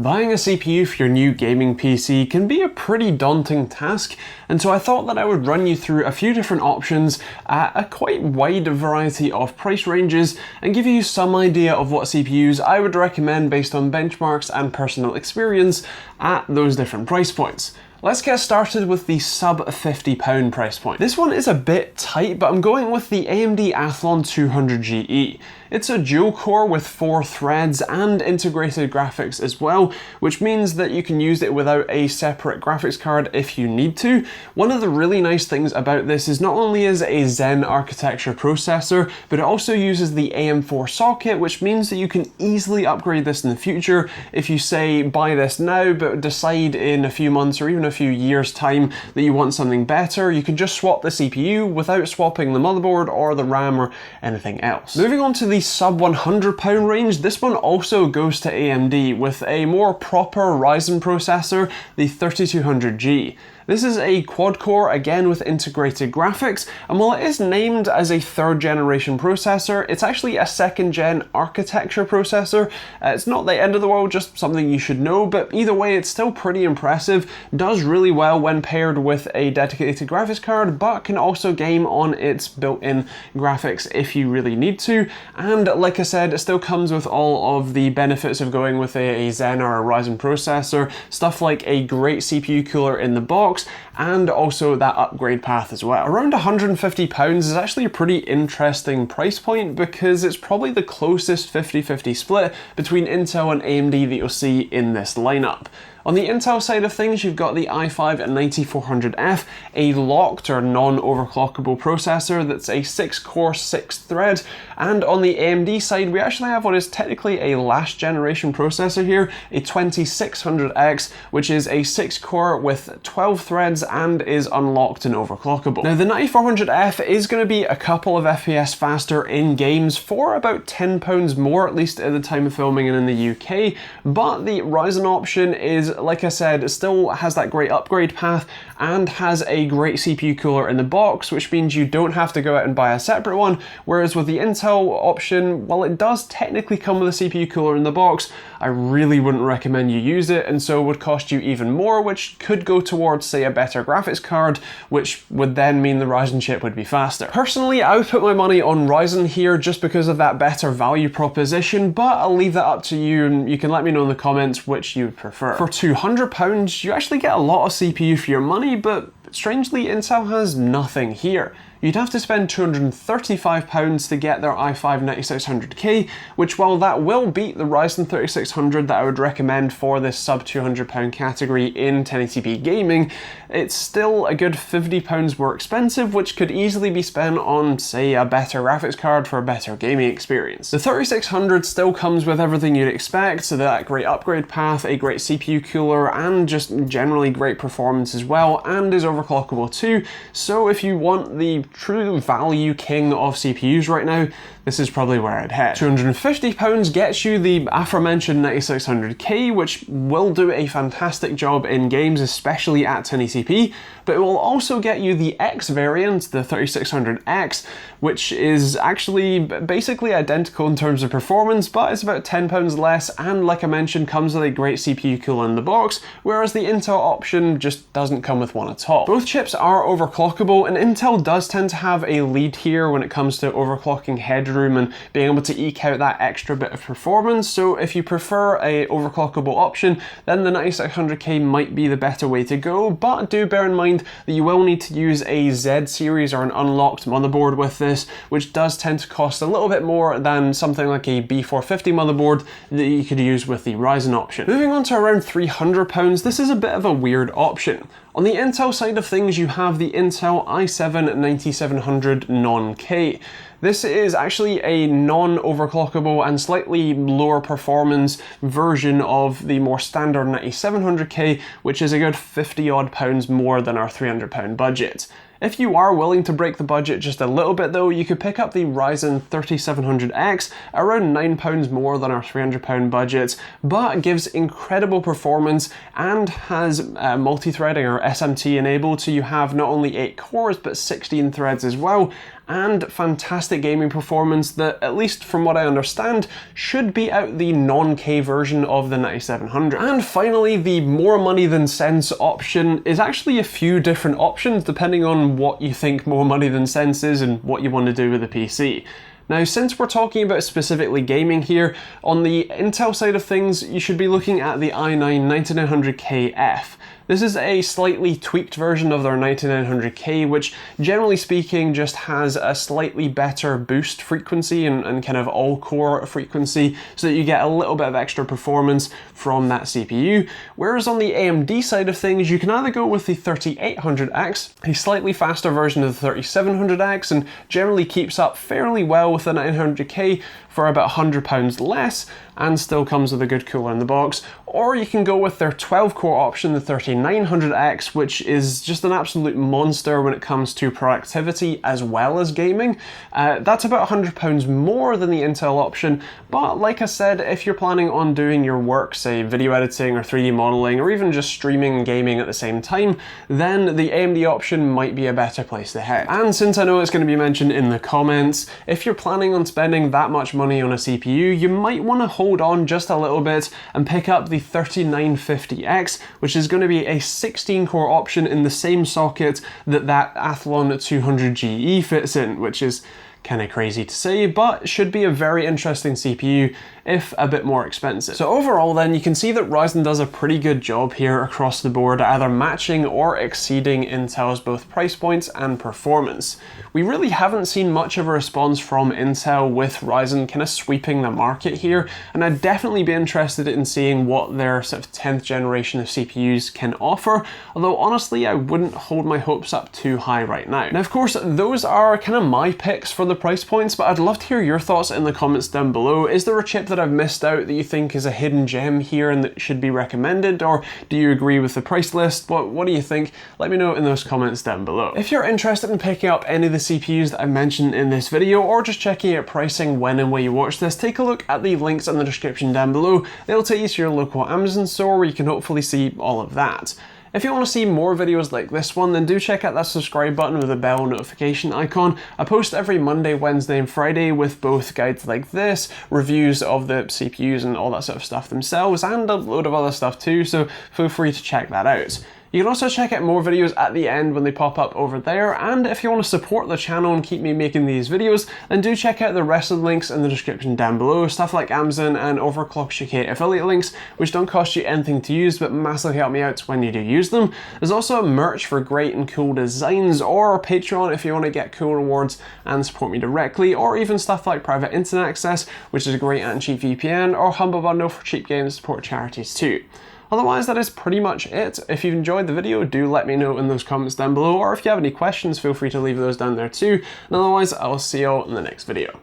Buying a CPU for your new gaming PC can be a pretty daunting task, and so I thought that I would run you through a few different options at a quite wide variety of price ranges and give you some idea of what CPUs I would recommend based on benchmarks and personal experience at those different price points. Let's get started with the sub £50 price point. This one is a bit tight, but I'm going with the AMD Athlon 200GE. It's a dual core with 4 threads and integrated graphics as well, which means that you can use it without a separate graphics card if you need to. One of the really nice things about this is not only is it a Zen architecture processor, but it also uses the AM4 socket, which means that you can easily upgrade this in the future. If you say buy this now, but decide in a few months or even a few years time that you want something better, you can just swap the CPU without swapping the motherboard or the RAM or anything else. Moving on to the sub £100 range, this one also goes to AMD with a more proper Ryzen processor, the 3200G. This is a quad core, again with integrated graphics, and while it is named as a 3rd generation processor, it's actually a 2nd gen architecture processor. It's not the end of the world, just something you should know, but either way it's still pretty impressive, does really well when paired with a dedicated graphics card, but can also game on its built-in graphics if you really need to, and like I said, it still comes with all of the benefits of going with a Zen or a Ryzen processor, stuff like a great CPU cooler in the box, and also that upgrade path as well. Around £150 is actually a pretty interesting price point because it's probably the closest 50-50 split between Intel and AMD that you'll see in this lineup. On the Intel side of things, you've got the i5-9400F, a locked or non-overclockable processor that's a 6-core, 6-thread, and on the AMD side, we actually have what is technically a last generation processor here, a 2600X, which is a 6-core with 12 threads and is unlocked and overclockable. Now, the 9400F is going to be a couple of FPS faster in games for about £10 more, at least at the time of filming and in the UK, but the Ryzen option is, like I said, it still has that great upgrade path and has a great CPU cooler in the box, which means you don't have to go out and buy a separate one, whereas with the Intel option, while it does technically come with a CPU cooler in the box, I really wouldn't recommend you use it, and so it would cost you even more, which could go towards, say, a better graphics card, which would then mean the Ryzen chip would be faster. Personally, I would put my money on Ryzen here just because of that better value proposition, but I'll leave that up to you, and you can let me know in the comments which you would prefer. For £200, you actually get a lot of CPU for your money, but strangely, Intel has nothing here. You'd have to spend £235 to get their i5-9600K, which while that will beat the Ryzen 3600 that I would recommend for this sub £200 category in 1080p gaming, it's still a good £50 more expensive, which could easily be spent on, say, a better graphics card for a better gaming experience. The 3600 still comes with everything you'd expect, so that great upgrade path, a great CPU cooler, and just generally great performance as well, and is overclockable too, so if you want the true value king of CPUs right now, this is probably where I'd head. £250 gets you the aforementioned 9600K, which will do a fantastic job in games, especially at 1080p, but it will also get you the X variant, the 3600X, which is actually basically identical in terms of performance, but it's about £10 less, and like I mentioned, comes with a great CPU cooler in the box, whereas the Intel option just doesn't come with one at all. Both chips are overclockable, and Intel does tend to have a lead here when it comes to overclocking headroom and being able to eke out that extra bit of performance, so if you prefer a overclockable option, then the 9600K might be the better way to go, but do bear in mind that you will need to use a Z series or an unlocked motherboard with this, which does tend to cost a little bit more than something like a B450 motherboard that you could use with the Ryzen option. Moving on to around £300, this is a bit of a weird option. On the Intel side of things, you have the Intel i7-9700 non-K. This is actually a non-overclockable and slightly lower performance version of the more standard 9700K, which is a good £50 more than our £300 budget. If you are willing to break the budget just a little bit though, you could pick up the Ryzen 3700X, around £9 more than our £300 budget, but gives incredible performance and has multi-threading or SMT enabled, so you have not only 8 cores but 16 threads as well, and fantastic gaming performance that, at least from what I understand, should beat out the non-K version of the 9700. And finally, the more money than sense option is actually a few different options depending on what you think more money than sense is and what you want to do with the PC. Now, since we're talking about specifically gaming here, on the Intel side of things, you should be looking at the i9-9900KF. This is a slightly tweaked version of their 9900K, which generally speaking just has a slightly better boost frequency and kind of all-core frequency, so that you get a little bit of extra performance from that CPU. Whereas on the AMD side of things, you can either go with the 3800X, a slightly faster version of the 3700X, and generally keeps up fairly well with the 900K for about £100 less, and still comes with a good cooler in the box. Or you can go with their 12-core option, the 3900X, which is just an absolute monster when it comes to productivity as well as gaming. That's about £100 more than the Intel option, but like I said, if you're planning on doing your work, say video editing or 3D modeling, or even just streaming and gaming at the same time, then the AMD option might be a better place to head. And since I know it's going to be mentioned in the comments, if you're planning on spending that much money on a CPU, you might want to hold on just a little bit and pick up the 3950X, which is going to be a 16-core option in the same socket that Athlon 200GE fits in, which is kind of crazy to say, but should be a very interesting CPU if a bit more expensive. So overall then, you can see that Ryzen does a pretty good job here across the board, either matching or exceeding Intel's both price points and performance. We really haven't seen much of a response from Intel with Ryzen kind of sweeping the market here, and I'd definitely be interested in seeing what their sort of 10th generation of CPUs can offer, although honestly I wouldn't hold my hopes up too high right now. Now of course, those are kind of my picks for the price points, but I'd love to hear your thoughts in the comments down below. Is there a chip that I've missed out that you think is a hidden gem here and that should be recommended, or do you agree with the price list? What do you think? Let me know in those comments down below. If you're interested in picking up any of the CPUs that I mentioned in this video, or just checking out pricing when and where you watch this, take a look at the links in the description down below. They'll take you to your local Amazon store where you can hopefully see all of that. If you want to see more videos like this one, then do check out that subscribe button with a bell notification icon. I post every Monday, Wednesday and Friday with both guides like this, reviews of the CPUs and all that sort of stuff themselves, and a load of other stuff too, so feel free to check that out. You can also check out more videos at the end when they pop up over there, and if you want to support the channel and keep me making these videos, then do check out the rest of the links in the description down below, stuff like Amazon and Overclock's UK affiliate links, which don't cost you anything to use but massively help me out when you do use them. There's also merch for great and cool designs, or Patreon if you want to get cool rewards and support me directly, or even stuff like private internet access, which is great and cheap VPN, or Humble Bundle for cheap games to support charities too. Otherwise, that is pretty much it. If you've enjoyed the video, do let me know in those comments down below, or if you have any questions, feel free to leave those down there too. And otherwise, I will see you all in the next video.